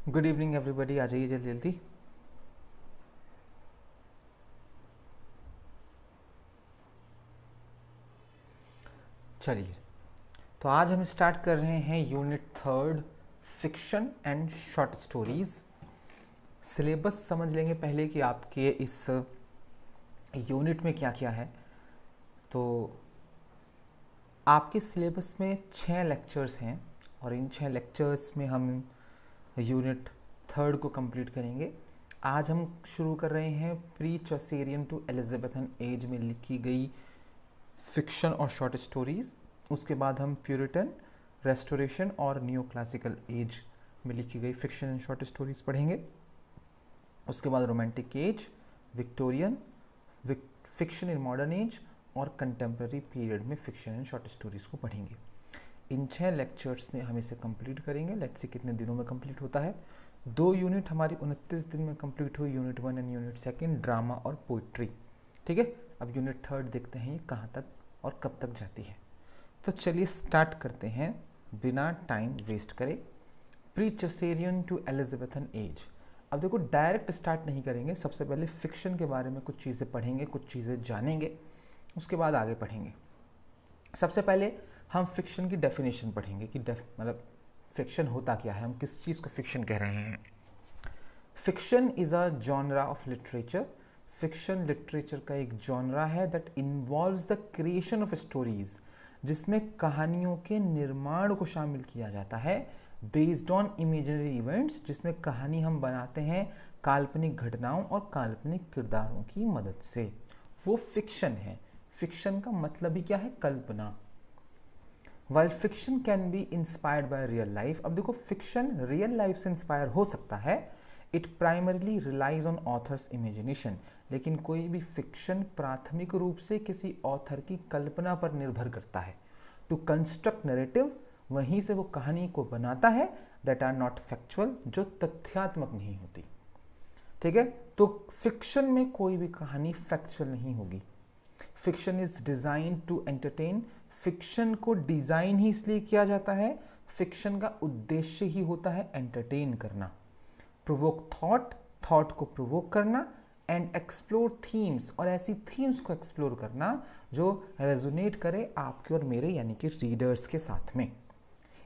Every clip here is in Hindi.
गुड इवनिंग एवरीबॉडी, आ जाइए जल्दी जल्दी। चलिए, तो आज हम स्टार्ट कर रहे हैं unit third, fiction and short stories. Syllabus समझ लेंगे पहले कि आपके इस यूनिट में क्या क्या है। तो आपके सिलेबस में 6 लेक्चर्स हैं और इन 6 लेक्चर्स में हम यूनिट थर्ड को कंप्लीट करेंगे। आज हम शुरू कर रहे हैं pre Chaucerian to Elizabethan as में लिखी गई फिक्शन और शॉर्ट स्टोरीज़। उसके बाद हम प्यूरिटन, रेस्टोरेशन और न्यू क्लासिकल एज में लिखी गई फिक्शन एंड शॉर्ट स्टोरीज़ पढ़ेंगे। उसके बाद romantic as, Victorian, fiction in modern age और कंटेम्प्रेरी पीरियड में फिक्शन एंड शॉर्ट स्टोरीज़ को पढ़ेंगे। इन 6 लेक्चर्स में हम इसे कंप्लीट करेंगे। लेट्स सी कितने दिनों में कंप्लीट होता है। 2 यूनिट हमारी 29 दिन में कंप्लीट हुई, यूनिट 1 एंड यूनिट 2, ड्रामा और पोइट्री। ठीक है, अब यूनिट थर्ड देखते हैं ये कहाँ तक और कब तक जाती है। तो चलिए स्टार्ट करते हैं बिना टाइम वेस्ट करे। Pre Chaucerian to Elizabethan age. अब देखो, डायरेक्ट स्टार्ट नहीं करेंगे। सबसे पहले फिक्शन के बारे में कुछ चीज़ें पढ़ेंगे, कुछ चीज़ें जानेंगे, उसके बाद आगे पढ़ेंगे। सबसे पहले हम फिक्शन की डेफिनेशन पढ़ेंगे कि मतलब फिक्शन होता क्या है, हम किस चीज़ को फिक्शन कह रहे हैं। Fiction is a genre of literature. Fiction literature का एक जॉनरा है that involves the creation of stories, जिसमें कहानियों के निर्माण को शामिल किया जाता है बेस्ड ऑन इमेजिनरी इवेंट्स, जिसमें कहानी हम बनाते हैं काल्पनिक घटनाओं और काल्पनिक किरदारों की मदद से। वो फिक्शन है। फिक्शन का मतलब ही क्या है? कल्पना। While fiction can be inspired by real life. अब देखो, फिक्शन रियल लाइफ से इंस्पायर हो सकता है। It primarily relies on author's imagination. लेकिन कोई भी फिक्शन प्राथमिक रूप से किसी ऑथर की कल्पना पर निर्भर करता है टू कंस्ट्रक्ट नैरेटिव। वहीं से वो कहानी को बनाता है दैट आर नॉट फैक्चुअल, जो तथ्यात्मक नहीं होती। ठीक है, तो फिक्शन में कोई भी कहानी फैक्चुअल नहीं होगी। Fiction is design to entertain. Fiction को डिजाइन ही इसलिए किया जाता है, फिक्शन का उद्देश्य ही होता है एंटरटेन करना, प्रोवोक थॉट, थॉट को प्रोवोक करना, एंड एक्सप्लोर थीम्स, और ऐसी थीम्स को एक्सप्लोर करना जो रेजोनेट करे आपके और मेरे यानी कि रीडर्स के साथ में।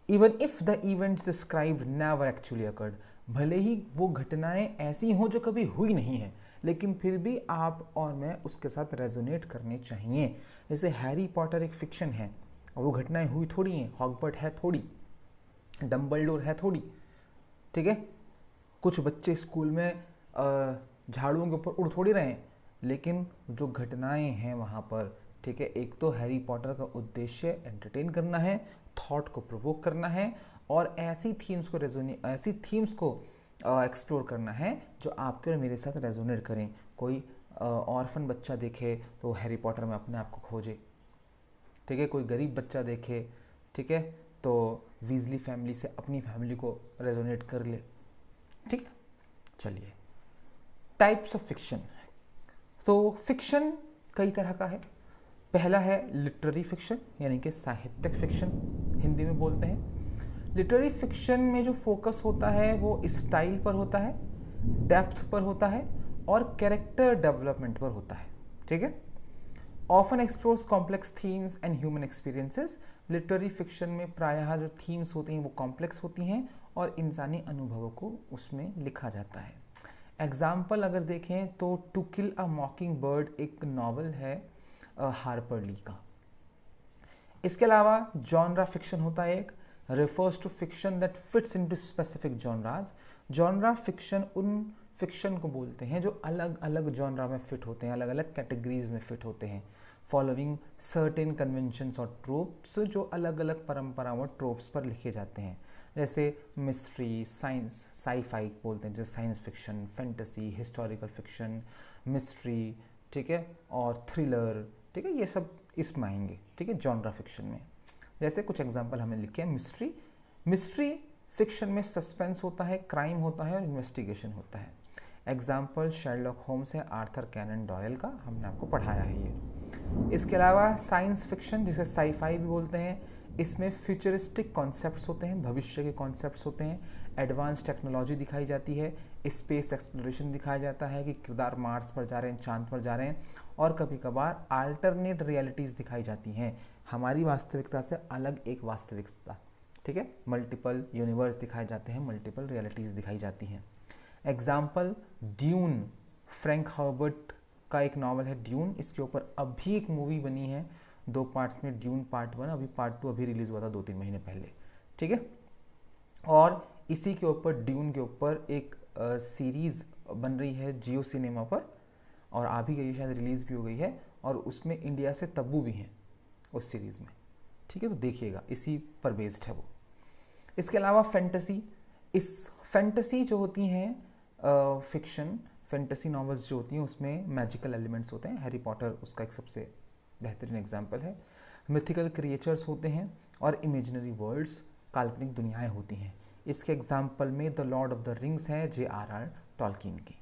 Even if the events described never actually occurred. भले ही वो घटनाएं ऐसी हों जो कभी हुई नहीं है, लेकिन फिर भी आप और मैं उसके साथ रेजोनेट करने चाहिए। जैसे हैरी पॉटर एक फिक्शन है और वो घटनाएं हुई थोड़ी हैं, हॉगवर्ट है थोड़ी, डम्बलडोर है थोड़ी। ठीक है, कुछ बच्चे स्कूल में झाड़ुओं के ऊपर उड़ थोड़ी रहे हैं, लेकिन जो घटनाएं हैं वहाँ पर, ठीक है, एक तो हैरी पॉटर का उद्देश्य एंटरटेन करना है, थॉट को प्रोवोक करना है, और ऐसी थीम्स को एक्सप्लोर करना है जो आपके और मेरे साथ रेजोनेट करें। कोई ऑर्फन बच्चा देखे तो हैरी पॉटर में अपने आप को खोजे। ठीक है, कोई गरीब बच्चा देखे, ठीक है, तो वीजली फैमिली से अपनी फैमिली को रेजोनेट कर ले। ठीक है, चलिए, टाइप्स ऑफ फिक्शन। तो फिक्शन कई तरह का है। पहला है लिटरेरी फिक्शन, यानी कि साहित्यिक फिक्शन हिंदी में बोलते हैं। लिटरेरी फिक्शन में जो फोकस होता है वो स्टाइल पर होता है, डेप्थ पर होता है और कैरेक्टर डेवलपमेंट पर होता है। ठीक है, often explores complex themes and human experiences. Literary fiction में प्रायः जो थीम्स होती हैं वो कॉम्प्लेक्स होती हैं और इंसानी अनुभवों को उसमें लिखा जाता है। एग्जाम्पल अगर देखें तो to kill a mockingbird एक नॉवल है हार्पर ली का। इसके अलावा जॉनरा फिक्शन होता है एक, refers to fiction that fits into specific genres. Genre fiction उन फिक्शन को बोलते हैं जो अलग अलग जॉनरा में फिट होते हैं, अलग अलग कैटेगरीज में फिट होते हैं, फॉलोइंग सर्टेन कन्वेंशंस और ट्रोप्स, जो अलग अलग परंपराओं और ट्रोप्स पर लिखे जाते हैं। जैसे मिस्ट्री, साइंस, साई-फाई बोलते हैं, जैसे science fiction, fantasy, historical fiction, mystery, ठीक है, और थ्रिलर। ठीक है, ये सब इसमें आएंगे। ठीक है, जॉनरा फिक्शन में जैसे कुछ एग्जांपल हमने लिखे हैं। मिस्ट्री फिक्शन में सस्पेंस होता है, क्राइम होता है और इन्वेस्टिगेशन होता है। एग्जाम्पल शेरलॉक होम्स है आर्थर कैनन डॉयल का, हमने आपको पढ़ाया है ये। इसके अलावा साइंस फिक्शन, जिसे साई-फाई भी बोलते हैं, इसमें फ्यूचरिस्टिक कॉन्सेप्ट्स होते हैं, भविष्य के कॉन्सेप्ट्स होते हैं, एडवांस टेक्नोलॉजी दिखाई जाती है, स्पेस एक्सप्लोरेशन दिखाया जाता है कि किरदार मार्स पर जा रहे हैं, चांद पर जा रहे हैं, और कभी कभार अल्टरनेट रियलिटीज़ दिखाई जाती हैं, हमारी वास्तविकता से अलग एक वास्तविकता, ठीक है, मल्टीपल यूनिवर्स दिखाए जाते हैं, मल्टीपल रियलिटीज़ दिखाई जाती हैं। एग्जाम्पल ड्यून, फ्रैंक हर्बर्ट का एक नॉवल है ड्यून, इसके ऊपर अभी एक मूवी बनी है 2 पार्ट्स में, ड्यून पार्ट 1, अभी पार्ट 2 अभी रिलीज़ हुआ था 2-3 महीने पहले, ठीक है। और इसी के ऊपर ड्यून के ऊपर एक सीरीज़ बन रही है जियो सिनेमा पर, और आ भी गई है, शायद रिलीज़ भी हो गई है, और उसमें इंडिया से तब्बू भी हैं उस सीरीज़ में, ठीक है, तो देखिएगा, इसी पर बेस्ड है वो। इसके अलावा फैंटेसी, इस फैंटेसी जो होती हैं फिक्शन फैंटेसी नॉवेल्स जो होती हैं उसमें मैजिकल एलिमेंट्स होते हैं, हैरी पॉटर उसका एक सबसे बेहतरीन एग्जाम्पल है। मिथिकल क्रिएचर्स होते हैं और इमेजिनरी वर्ल्ड्स, काल्पनिक दुनियाएं होती हैं। इसके एग्जाम्पल में the Lord of the rings है J.R.R. टॉल्किन की।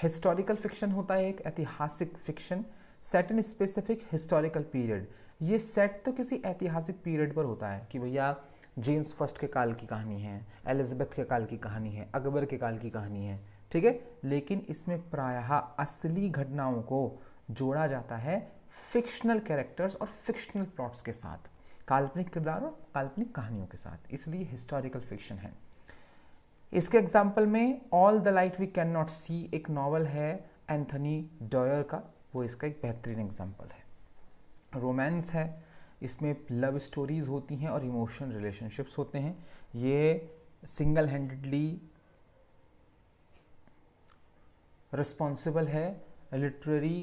हिस्टोरिकल फिक्शन होता है एक ऐतिहासिक fiction, set in specific historical period. ये सेट तो किसी ऐतिहासिक पीरियड पर होता है कि भैया जेम्स फर्स्ट के काल की कहानी है, एलिजाबेथ के काल की कहानी है, अकबर के काल की कहानी है, ठीक है, लेकिन इसमें प्रायः असली घटनाओं को जोड़ा जाता है फिक्शनल कैरेक्टर्स और फिक्शनल प्लॉट्स के साथ, काल्पनिक किरदार और काल्पनिक कहानियों के साथ, इसलिए हिस्टोरिकल फिक्शन है। इसके एग्जाम्पल में all the light we can not see एक नॉवल है एंथनी डॉयर का, वो इसका एक बेहतरीन एग्जाम्पल है। रोमांस है, इसमें लव स्टोरीज होती हैं और इमोशनल रिलेशनशिप्स होते हैं। ये सिंगल हैंडेडली रिस्पॉन्सिबल है लिटरेरी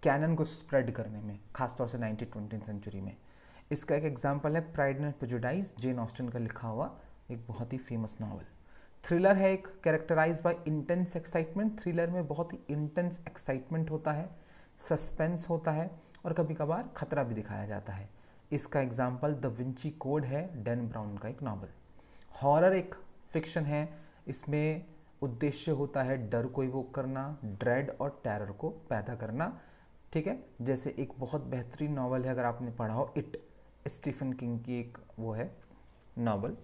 कैनन को स्प्रेड करने में, खासतौर से 19वीं सेंचुरी में। इसका एक एग्जाम्पल है pride and prejudice, Jane Austen का लिखा हुआ एक बहुत ही फेमस नॉवल। थ्रिलर है एक, characterize by intense excitement, thriller में बहुत ही इंटेंस एक्साइटमेंट होता है, सस्पेंस होता है और कभी कभार खतरा भी दिखाया जाता है। इसका एग्जाम्पल द विंची कोड है, डैन ब्राउन का एक नॉवल। हॉरर एक फिक्शन है, इसमें उद्देश्य होता है डर को इवोक करना, ड्रेड और टेरर को पैदा करना, ठीक है। जैसे एक बहुत बेहतरीन नॉवल है, अगर आपने पढ़ा हो, इट, स्टीफन किंग की एक वो है नॉवल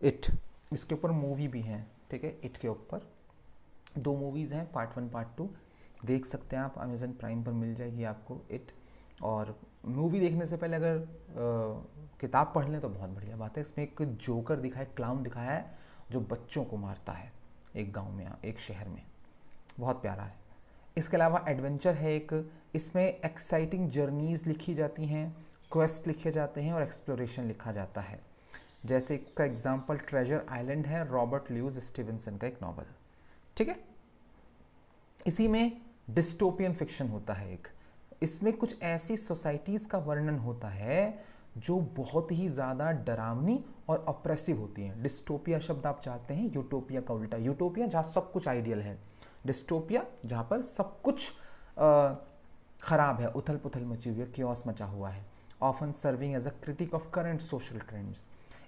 इट, इसके ऊपर मूवी भी है, ठीक है। इट के ऊपर 2 मूवीज़ हैं, पार्ट 1 पार्ट 2, देख सकते हैं आप, अमेजन प्राइम पर मिल जाएगी आपको इट। और मूवी देखने से पहले अगर किताब पढ़ लें तो बहुत बढ़िया बात है। इसमें एक जोकर दिखाया, क्लाउन दिखाया है जो बच्चों को मारता है एक गांव में, एक शहर में, बहुत प्यारा है। इसके अलावा एडवेंचर है एक, इसमें एक्साइटिंग जर्नीज़ लिखी जाती हैं, क्वेस्ट लिखे जाते हैं और एक्सप्लोरेशन लिखा जाता है। जैसे इसका एग्जाम्पल ट्रेजर आइलैंड है, रॉबर्ट ल्यूइस स्टीवेंसन का एक नॉवल, ठीक है। इसी में डिस्टोपियन फिक्शन होता है एक, इसमें कुछ ऐसी सोसाइटीज़ का वर्णन होता है जो बहुत ही ज़्यादा डरावनी और ऑप्रेसिव होती हैं। डिस्टोपिया शब्द आप चाहते हैं, यूटोपिया का उल्टा, यूटोपिया जहाँ सब कुछ आइडियल है, डिस्टोपिया जहाँ पर सब कुछ खराब है, उथल पुथल मची हुई है, कियोस मचा हुआ है। Often serving as a critic of current social trends.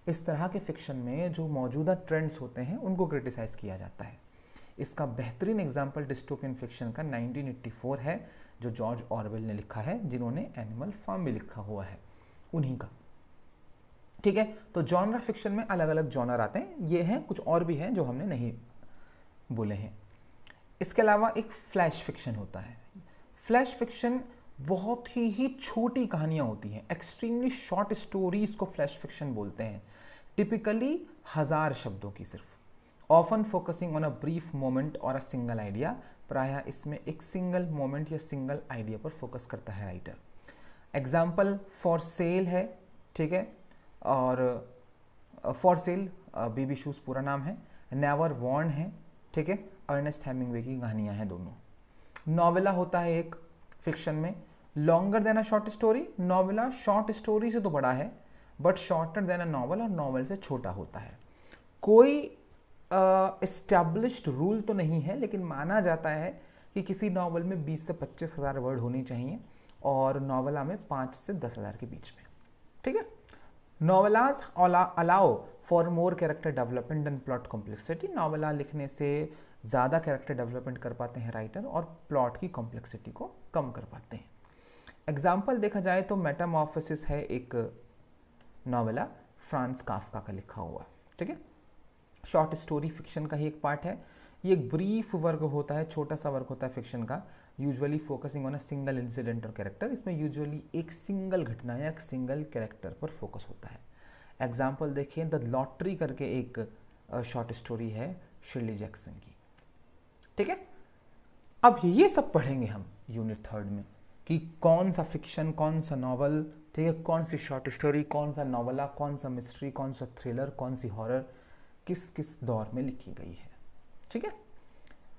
इस तरह के फिक्शन में जो मौजूदा ट्रेंड्स होते हैं उनको क्रिटिसाइज किया जाता है। इसका बेहतरीन एग्जाम्पल डिस्टोपियन फिक्शन का 1984 है, जो जॉर्ज ऑरवेल ने लिखा है, जिन्होंने एनिमल फार्म भी लिखा हुआ है, उन्हीं का, ठीक है। तो जॉनर फिक्शन में अलग अलग जॉनर आते हैं, ये हैं, कुछ और भी हैं जो हमने नहीं बोले हैं। इसके अलावा एक फ्लैश फिक्शन होता है। फ्लैश फिक्शन बहुत ही छोटी कहानियां होती हैं, एक्सट्रीमली शॉर्ट स्टोरीज को फ्लैश फिक्शन बोलते हैं, टिपिकली 1000 शब्दों की सिर्फ, often focusing on a brief moment और अ सिंगल आइडिया। प्रायः इसमें एक सिंगल मोमेंट या सिंगल आइडिया पर फोकस करता है राइटर। एग्जाम्पल फॉर सेल है, ठीक है, और फॉर सेल बेबी शूज पूरा नाम है, नेवर वॉर्न है, ठीक है, अर्नेस्ट हेमिंगवे की कहानियां हैं दोनों। नॉवेला होता है एक फिक्शन में, longer than a short story. Novella short story से तो बड़ा है, but shorter than a novel, और नॉवल से छोटा होता है। कोई एस्टैब्लिश्ड रूल तो नहीं है, लेकिन माना जाता है कि किसी नॉवल में 20 से 25 हज़ार वर्ड होनी चाहिए और नॉवेला में 5 से 10 हज़ार के बीच में, ठीक है। Novellas allow for more character development and plot complexity. Novella लिखने से ज़्यादा कैरेक्टर डेवलपमेंट कर पाते हैं राइटर और प्लॉट की कॉम्प्लेक्सिटी को कम कर पाते हैं। एग्जाम्पल देखा जाए तो मेटामॉर्फोसिस है एक नॉवेला फ्रांस काफ्का का लिखा हुआ, ठीक है। शॉर्ट स्टोरी फिक्शन का ही एक पार्ट है। ये एक ब्रीफ वर्ग होता है, छोटा सा वर्ग होता है फिक्शन का, usually focusing on a single incident और कैरेक्टर। इसमें यूजुअली एक सिंगल घटना या एक सिंगल कैरेक्टर पर फोकस होता है। एग्जाम्पल देखिए, द लॉटरी करके एक शॉर्ट स्टोरी है शिर्ली जैक्सन की, ठीक है। अब ये सब पढ़ेंगे हम यूनिट 3 में कि कौन सा फिक्शन, कौन सा नॉवल, ठीक है, कौन सी शॉर्ट स्टोरी, कौन सा नॉवला, कौन सा मिस्ट्री, कौन सा थ्रिलर, कौन सी हॉरर किस किस दौर में लिखी गई है, ठीक है।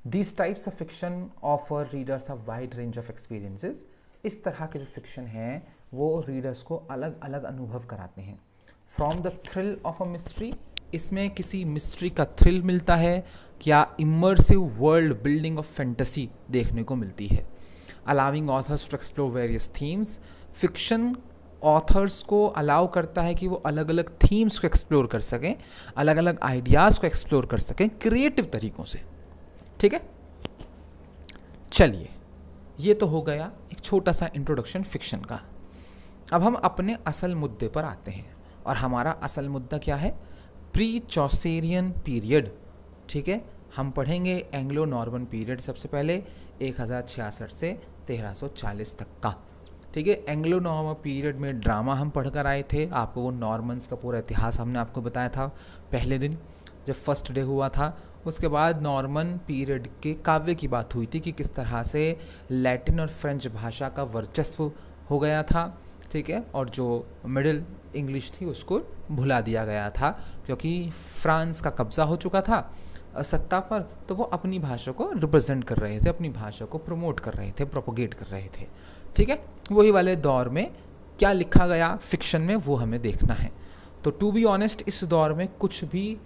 These types of fiction offer readers a wide range of experiences. इस तरह के जो फिक्शन हैं वो रीडर्स को अलग अलग अनुभव कराते हैं। From the thrill of a mystery, इसमें किसी मिस्ट्री का थ्रिल मिलता है या immersive world building of fantasy देखने को मिलती है। Allowing authors to explore various themes, fiction authors को अलाउ करता है कि वो अलग अलग थीम्स को एक्सप्लोर कर सकें, अलग अलग आइडियाज़ को एक्सप्लोर कर सकें क्रिएटिव तरीक़ों से, ठीक है। चलिए, ये तो हो गया एक छोटा सा इंट्रोडक्शन फिक्शन का। अब हम अपने असल मुद्दे पर आते हैं, और हमारा असल मुद्दा क्या है? प्री चौसेरियन पीरियड, ठीक है। हम पढ़ेंगे एंग्लो नॉर्मन पीरियड सबसे पहले 1066 से 1340 तक का, ठीक है। एंग्लो नॉर्मन पीरियड में ड्रामा हम पढ़कर आए थे, आपको वो नॉर्मन्स का पूरा इतिहास हमने आपको बताया था पहले दिन जब फर्स्ट डे हुआ था। उसके बाद नॉर्मन पीरियड के काव्य की बात हुई थी कि किस तरह से लैटिन और फ्रेंच भाषा का वर्चस्व हो गया था, ठीक है, और जो मिडिल इंग्लिश थी उसको भुला दिया गया था क्योंकि फ्रांस का कब्ज़ा हो चुका था सत्ता पर, तो वो अपनी भाषा को रिप्रेजेंट कर रहे थे, अपनी भाषा को प्रमोट कर रहे थे, प्रोपोगेट कर रहे थे, ठीक है। वही वाले दौर में क्या लिखा गया फिक्शन में वो हमें देखना है। तो टू बी ऑनेस्ट, इस दौर में कुछ भी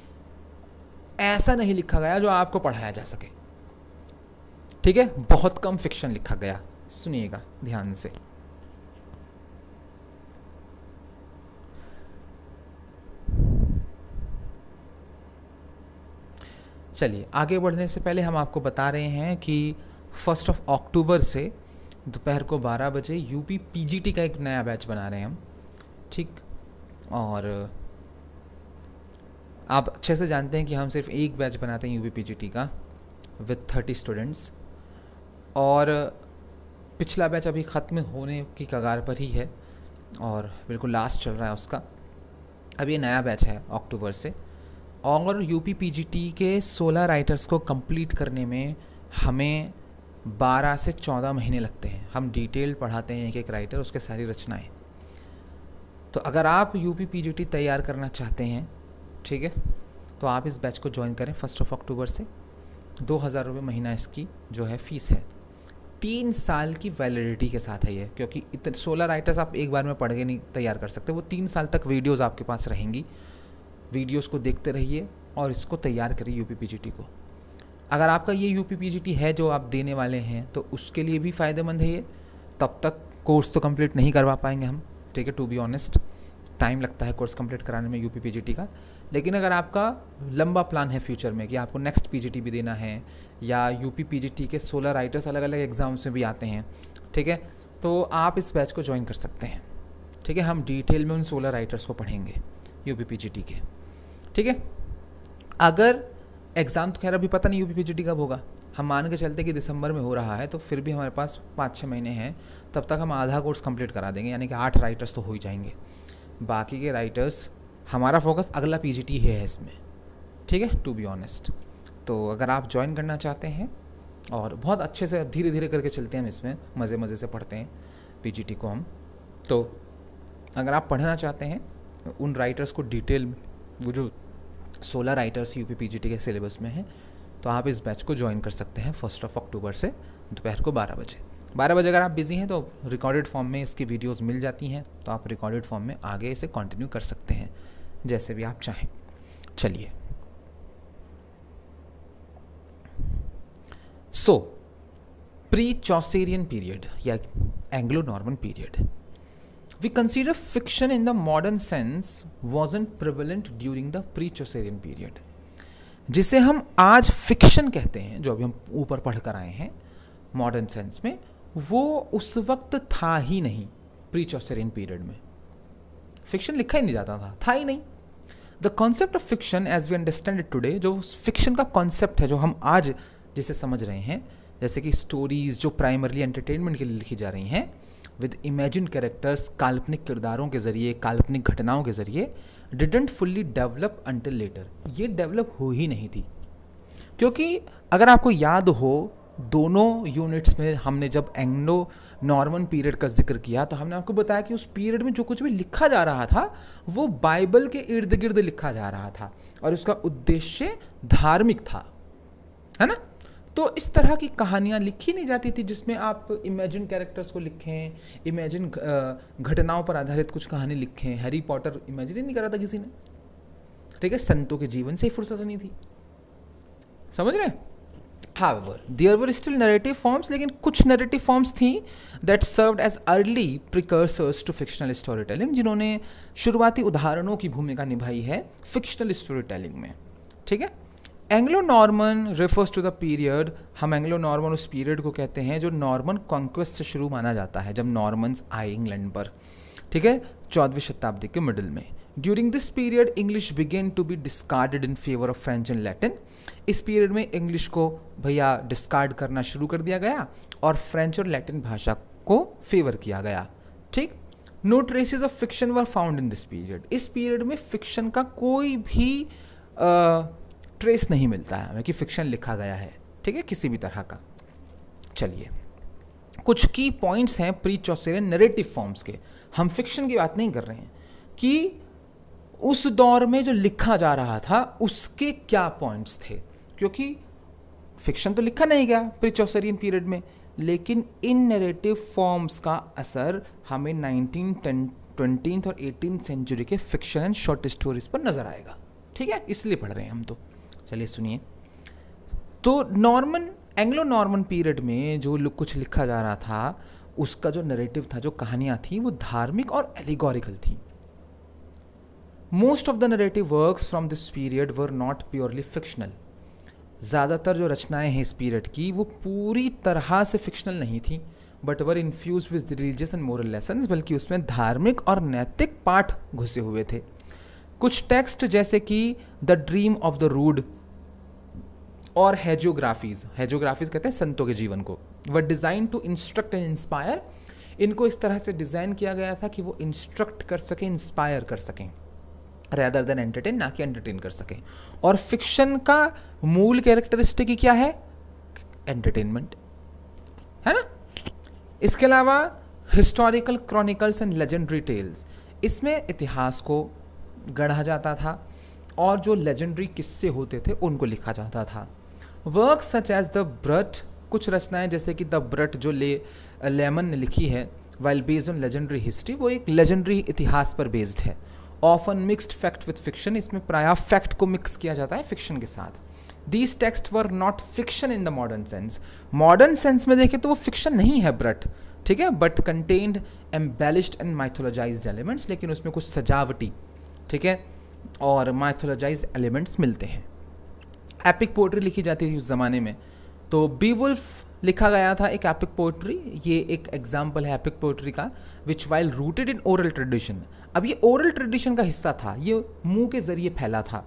ऐसा नहीं लिखा गया जो आपको पढ़ाया जा सके, ठीक है। बहुत कम फिक्शन लिखा गया, सुनिएगा ध्यान से। चलिए, आगे बढ़ने से पहले हम आपको बता रहे हैं कि 1 अक्टूबर से दोपहर को 12 बजे यूपी पीजीटी का एक नया बैच बना रहे हैं हम, ठीक। और आप अच्छे से जानते हैं कि हम सिर्फ एक बैच बनाते हैं यूपी पीजीटी का विद 30 स्टूडेंट्स, और पिछला बैच अभी ख़त्म होने की कगार पर ही है और बिल्कुल लास्ट चल रहा है उसका। अब ये नया बैच है अक्टूबर से, और यूपी पीजीटी के 16 राइटर्स को कंप्लीट करने में हमें 12 से 14 महीने लगते हैं। हम डिटेल पढ़ाते हैं एक एक राइटर, उसके सारी रचनाएं। तो अगर आप यूपी पीजीटी तैयार करना चाहते हैं, ठीक है, तो आप इस बैच को ज्वाइन करें 1 अक्टूबर से। 2000 रुपये महीना इसकी जो है फ़ीस है। 3 साल की वैलिडिटी के साथ है ये, क्योंकि इतने 16 राइटर्स आप एक बार में पढ़ के नहीं तैयार कर सकते। वो 3 साल तक वीडियोस आपके पास रहेंगी, वीडियोस को देखते रहिए और इसको तैयार करिए यूपी पीजीटी को। अगर आपका ये यूपी पीजीटी है जो आप देने वाले हैं तो उसके लिए भी फ़ायदेमंद है ये। तब तक कोर्स तो कंप्लीट नहीं करवा पाएंगे हम, ठीक है, टू बी ऑनेस्ट टाइम लगता है कोर्स कंप्लीट कराने में यूपी पीजीटी का। लेकिन अगर आपका लंबा प्लान है फ्यूचर में कि आपको नेक्स्ट पीजीटी भी देना है, या यूपी पीजीटी के 16 राइटर्स अलग अलग एग्ज़ाम्स में भी आते हैं, ठीक है, तो आप इस बैच को ज्वाइन कर सकते हैं, ठीक है। हम डिटेल में उन 16 राइटर्स को पढ़ेंगे यूपी पीजीटी के, ठीक है। अगर एग्ज़ाम तो खैर अभी पता नहीं यूपी पीजीटी कब होगा, हम मान के चलते कि दिसंबर में हो रहा है, तो फिर भी हमारे पास 5-6 महीने हैं, तब तक हम आधा कोर्स कंप्लीट करा देंगे, यानी कि 8 राइटर्स तो हो ही जाएंगे। बाकी के राइटर्स, हमारा फोकस अगला पीजीटी है इसमें, ठीक है, टू बी ऑनेस्ट। तो अगर आप ज्वाइन करना चाहते हैं, और बहुत अच्छे से धीरे धीरे करके चलते हैं हम इसमें, मज़े मज़े से पढ़ते हैं पीजीटी को हम, तो अगर आप पढ़ना चाहते हैं उन राइटर्स को डिटेल में, वो जो 16 राइटर्स यूपी पीजीटी के सिलेबस में हैं, तो आप इस बैच को ज्वाइन कर सकते हैं 1 अक्टूबर से दोपहर को 12 बजे। 12 बजे अगर आप बिज़ी हैं तो रिकॉर्डेड फॉर्म में इसकी वीडियोस मिल जाती हैं, तो आप रिकॉर्डेड फॉर्म में आगे इसे कंटिन्यू कर सकते हैं जैसे भी आप चाहें। चलिए, सो प्री चौसेरियन पीरियड या Anglo Norman period, we consider fiction in the modern sense wasn't prevalent during the pre-Chaucerian period, जिसे हम आज फिक्शन कहते हैं, जो अभी हम ऊपर पढ़ कर आए हैं मॉडर्न सेंस में, वो उस वक्त था ही नहीं। प्री चौसेरियन पीरियड में फिक्शन लिखा ही नहीं जाता था ही नहीं। The concept of fiction as we understand it today, जो फिक्शन का कॉन्सेप्ट है जो हम आज जिसे समझ रहे हैं, जैसे कि स्टोरीज जो प्राइमरली एंटरटेनमेंट के लिए लिखी जा रही हैं विद इमेजिन कैरेक्टर्स, काल्पनिक किरदारों के जरिए, काल्पनिक घटनाओं के जरिए, didn't fully develop until later. ये डेवलप हो ही नहीं थी, क्योंकि अगर आपको याद हो दोनों यूनिट्स में हमने जब एंग्लो नॉर्मन पीरियड का जिक्र किया तो हमने आपको बताया कि उस पीरियड में जो कुछ भी लिखा जा रहा था वो बाइबल के इर्द गिर्द लिखा जा रहा था और उसका उद्देश्य धार्मिक था, है ना। तो इस तरह की कहानियाँ लिखी नहीं जाती थी जिसमें आप इमेजिन कैरेक्टर्स को लिखें, इमेजिन घटनाओं पर आधारित कुछ कहानी लिखें। हैरी पॉटर इमेजिन ही नहीं करा था किसी ने, ठीक है। संतों के जीवन से ही फुर्सत नहीं थी, समझ रहे हैं। However, there were still narrative forms, लेकिन कुछ narrative forms थी that served as early precursors to fictional storytelling, जिन्होंने शुरुआती उदाहरणों की भूमिका निभाई है fictional storytelling में, ठीक है। Anglo Norman refers to the period, हम एंग्लो नॉर्मन उस पीरियड को कहते हैं जो नॉर्मन कॉन्क्वेस्ट से शुरू माना जाता है, जब नॉर्मन्स आए इंग्लैंड पर, ठीक है, 14वीं शताब्दी के मिडिल में। During this period English began to be discarded in favour of French and Latin. इस पीरियड में इंग्लिश को भैया डिस्कार्ड करना शुरू कर दिया गया और फ्रेंच और लैटिन भाषा को फेवर किया गया, ठीक। No traces of fiction were found in this period. इस पीरियड में फिक्शन का कोई भी ट्रेस नहीं मिलता है हमें कि फिक्शन लिखा गया है, ठीक है, किसी भी तरह का। चलिए, कुछ की पॉइंट्स हैं प्री चौसेरियन नरेटिव फॉर्म्स के। हम फिक्शन की बात नहीं कर रहे हैं कि उस दौर में जो लिखा जा रहा था उसके क्या पॉइंट्स थे, क्योंकि फिक्शन तो लिखा नहीं गया प्री चौसेरियन पीरियड में, लेकिन इन नैरेटिव फॉर्म्स का असर हमें 19th, 20th और 18th सेंचुरी के फिक्शन एंड शॉर्ट स्टोरीज पर नजर आएगा, ठीक है, इसलिए पढ़ रहे हैं हम। तो चलिए सुनिए। तो नॉर्मन एंग्लो नॉर्मन पीरियड में जो कुछ लिखा जा रहा था उसका जो नैरेटिव था, जो कहानियां थी, वो धार्मिक और एलिगोरिकल थी। Most of the narrative works from this period were not purely fictional. ज़्यादातर जो रचनाएं हैं इस पीरियड की वो पूरी तरह से फिक्शनल नहीं थी, but were infuse with religious and moral lessons, बल्कि उसमें धार्मिक और नैतिक पाठ घुसे हुए थे। कुछ टेक्स्ट जैसे कि the dream of the rood और हेजियोग्राफीज कहते हैं संतों के जीवन को, were designed to instruct and inspire. इनको इस तरह से डिज़ाइन किया गया था कि वो इंस्ट्रक्ट कर सकें, इंस्पायर कर सकें, रेदर देन एंटरटेन, ना कि एंटरटेन कर सकें। और फिक्शन का मूल कैरेक्टरिस्टिक ही क्या है? एंटरटेनमेंट, है ना। इसके अलावा historical chronicles and legendary tales, इसमें इतिहास को गढ़ा जाता था और जो लेजेंडरी किस्से होते थे उनको लिखा जाता था। Works such as the Brut, कुछ रचनाएं जैसे कि द ब्रट जो लेमन ने लिखी है, while based on legendary history, वो एक लेजेंडरी इतिहास पर बेस्ड है। Often mixed fact with fiction, इसमें प्रायः फैक्ट को मिक्स किया जाता है फिक्शन के साथ। These text were not fiction in the modern sense, modern sense में देखें तो वो फिक्शन नहीं है ब्रट, ठीक है, but contained embellished and mythologised elements, लेकिन उसमें कुछ सजावटी, ठीक है, और माइथोलॉजाइज्ड एलिमेंट्स मिलते हैं। एपिक पोएट्री लिखी जाती थी उस ज़माने में, तो बीवुल्फ लिखा गया था एक एपिक पोएट्री, ये एक एग्जाम्पल है एपिक पोएट्री का, which while rooted in oral tradition. अब ये ओरल ट्रेडिशन का हिस्सा था, ये मुंह के जरिए फैला था,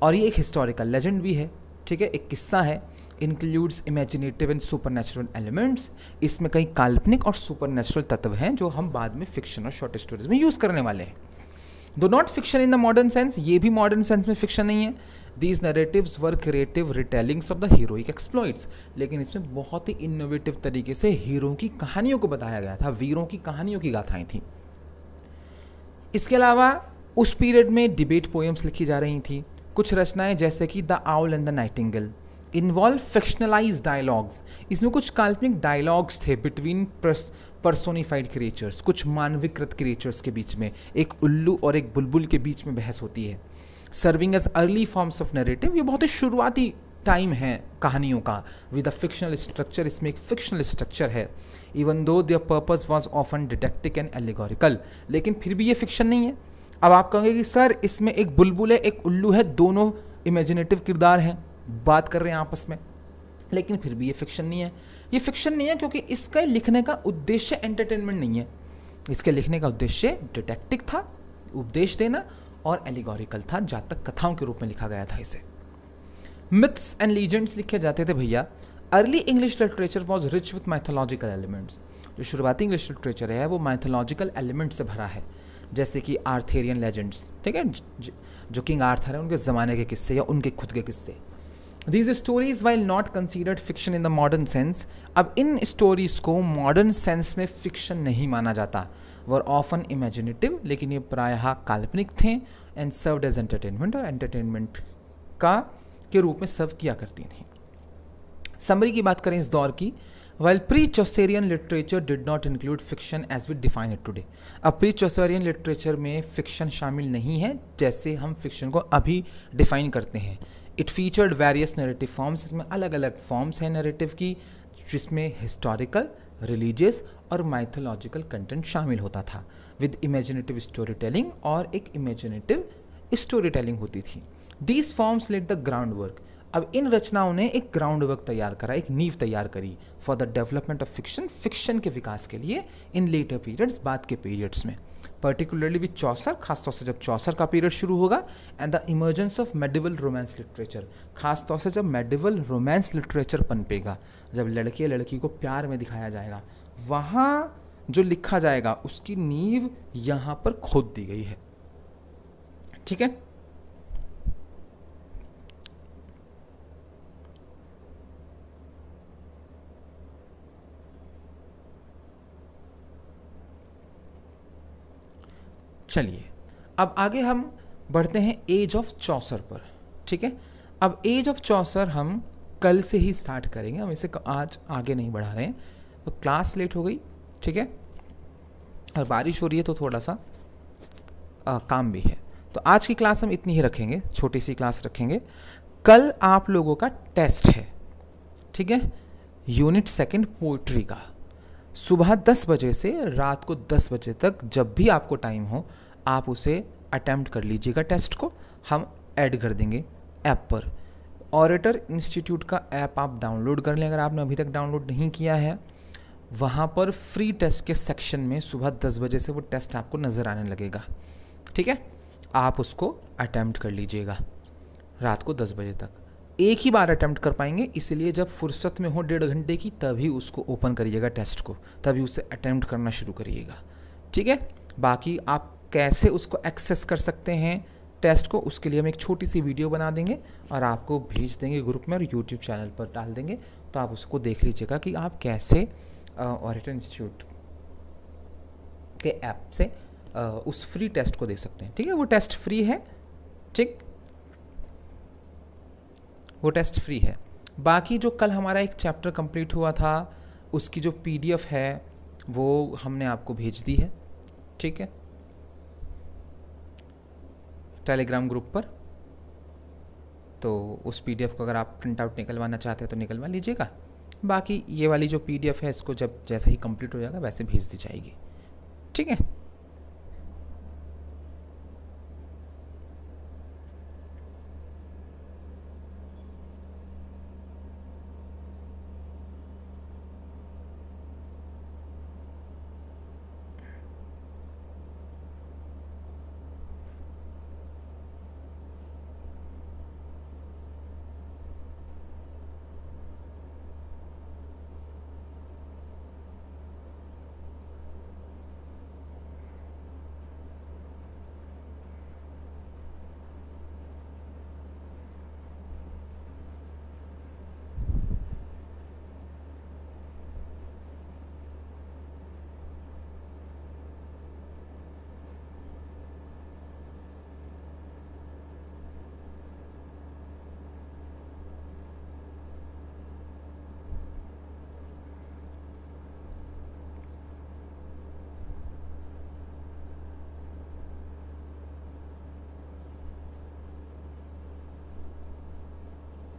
और ये एक हिस्टोरिकल लेजेंड भी है, ठीक है, एक किस्सा है। Includes imaginative and supernatural elements, इसमें कई काल्पनिक और सुपरनेचुरल तत्व हैं जो हम बाद में फिक्शन और शॉर्ट स्टोरीज में यूज़ करने वाले हैं। Though not fiction in the modern sense, ये भी मॉडर्न सेंस में फिक्शन नहीं है। These narratives were creative retellings of the heroic exploits, लेकिन इसमें बहुत ही इनोवेटिव तरीके से हीरो की कहानियों को बताया गया था, वीरों की कहानियों की गाथाएं थी। इसके अलावा उस पीरियड में डिबेट पोएम्स लिखी जा रही थी। कुछ रचनाएं जैसे कि the owl and the nightingale involve fictionalised dialogues, इसमें कुछ काल्पनिक डायलॉग्स थे बिटवीन पर्सोनिफाइड क्रिएचर्स, कुछ मानविकृत क्रिएचर्स के बीच में, एक उल्लू और एक बुलबुल के बीच में बहस होती है। Serving as early forms of narrative, ये बहुत ही शुरुआती टाइम है कहानियों का, विद अ फिक्शनल स्ट्रक्चर, इसमें एक फिक्शनल स्ट्रक्चर है। Even though their purpose was often didactic and allegorical, लेकिन फिर भी ये फिक्शन नहीं है। अब आप कहेंगे कि सर इसमें एक बुलबुल है, एक उल्लू है, दोनों इमेजिनेटिव किरदार हैं, बात कर रहे हैं आपस में, लेकिन फिर भी ये फिक्शन नहीं है। ये फिक्शन नहीं है क्योंकि इसका लिखने का उद्देश्य एंटरटेनमेंट नहीं है, इसके लिखने का उद्देश्य डिटेक्टिव था, उपदेश देना, और एलिगोरिकल था, जातक कथाओं के रूप में लिखा गया था इसे। मिथ्स एंड लीजेंड्स लिखे जाते थे भैया। Early English literature was rich with mythological elements. जो शुरुआती इंग्लिश लिटरेचर है वो माइथोलॉजिकल एलिमेंट से भरा है, जैसे कि आर्थेरियन लेजेंड्स, ठीक है, जो किंग आर्थर है उनके ज़माने के किस्से या उनके खुद के किस्से। These stories while not considered fiction in the modern sense, अब इन स्टोरीज को मॉडर्न सेंस में फिक्शन नहीं माना जाता, वर ऑफन इमेजिनेटिव, लेकिन ये प्रायः काल्पनिक थे, एंड सर्व्ड एज एंटरटेनमेंट, और एंटरटेनमेंट के रूप में सर्व किया करती थी। समरी की बात करें इस दौर की, while pre-Chaucerian literature did not include fiction as we define it today, अब pre-Chaucerian literature में fiction शामिल नहीं है जैसे हम fiction को अभी define करते हैं। It featured various narrative forms, इसमें अलग अलग forms हैं narrative की, जिसमें historical, religious और mythological content शामिल होता था, with imaginative storytelling, और एक imaginative storytelling होती थी। These forms laid the groundwork, अब इन रचनाओं ने एक ग्राउंड वर्क तैयार करा, एक नींव तैयार करी for the development of fiction, fiction के विकास के लिए इन लेटर पीरियड्स, बाद के पीरियड्स में, पर्टिकुलरली विद चौसर, खासतौर से जब चौसर का पीरियड शुरू होगा, and the emergence of medieval romance literature, खासतौर से जब मेडिवल रोमांस लिटरेचर पनपेगा, जब लड़के लड़की को प्यार में दिखाया जाएगा, वहाँ जो लिखा जाएगा उसकी नींव यहाँ पर खोद दी गई है। ठीक है, चलिए अब आगे हम बढ़ते हैं एज ऑफ चौसर पर। ठीक है, अब एज ऑफ चौसर हम कल से ही स्टार्ट करेंगे, हम इसे आज आगे नहीं बढ़ा रहे हैं, तो क्लास लेट हो गई, ठीक है, और बारिश हो रही है तो थोड़ा सा काम भी है, तो आज की क्लास हम इतनी ही रखेंगे, छोटी सी क्लास रखेंगे। कल आप लोगों का टेस्ट है, ठीक है, यूनिट सेकंड पोइट्री का, सुबह 10 बजे से रात को 10 बजे तक जब भी आपको टाइम हो आप उसे अटेम्प्ट कर लीजिएगा। टेस्ट को हम ऐड कर देंगे ऐप पर। ऑरेटर इंस्टीट्यूट का ऐप आप डाउनलोड कर लें अगर आपने अभी तक डाउनलोड नहीं किया है। वहाँ पर फ्री टेस्ट के सेक्शन में सुबह 10 बजे से वो टेस्ट आपको नज़र आने लगेगा, ठीक है, आप उसको अटेम्प्ट कर लीजिएगा रात को 10 बजे तक। एक ही बार अटेम्प्ट कर पाएंगे, इसलिए जब फुर्सत में हो 1.5 घंटे की तभी उसको ओपन करिएगा टेस्ट को, तभी उसे अटेम्प्ट करना शुरू करिएगा, ठीक है। बाकी आप कैसे उसको एक्सेस कर सकते हैं टेस्ट को, उसके लिए हम एक छोटी सी वीडियो बना देंगे और आपको भेज देंगे ग्रुप में और यूट्यूब चैनल पर डाल देंगे, तो आप उसको देख लीजिएगा कि आप कैसे ऑरेटर इंस्टीट्यूट के ऐप से उस फ्री टेस्ट को दे सकते हैं, ठीक है। वो टेस्ट फ्री है, ठीक, वो टेस्ट फ्री है। बाकी जो कल हमारा एक चैप्टर कंप्लीट हुआ था उसकी जो पीडीएफ है वो हमने आपको भेज दी है, ठीक है, टेलीग्राम ग्रुप पर। तो उस पीडीएफ को अगर आप प्रिंट आउट निकलवाना चाहते हैं तो निकलवा लीजिएगा। बाकी ये वाली जो पीडीएफ है इसको जब जैसे ही कंप्लीट हो जाएगा वैसे भेज दी जाएगी, ठीक है।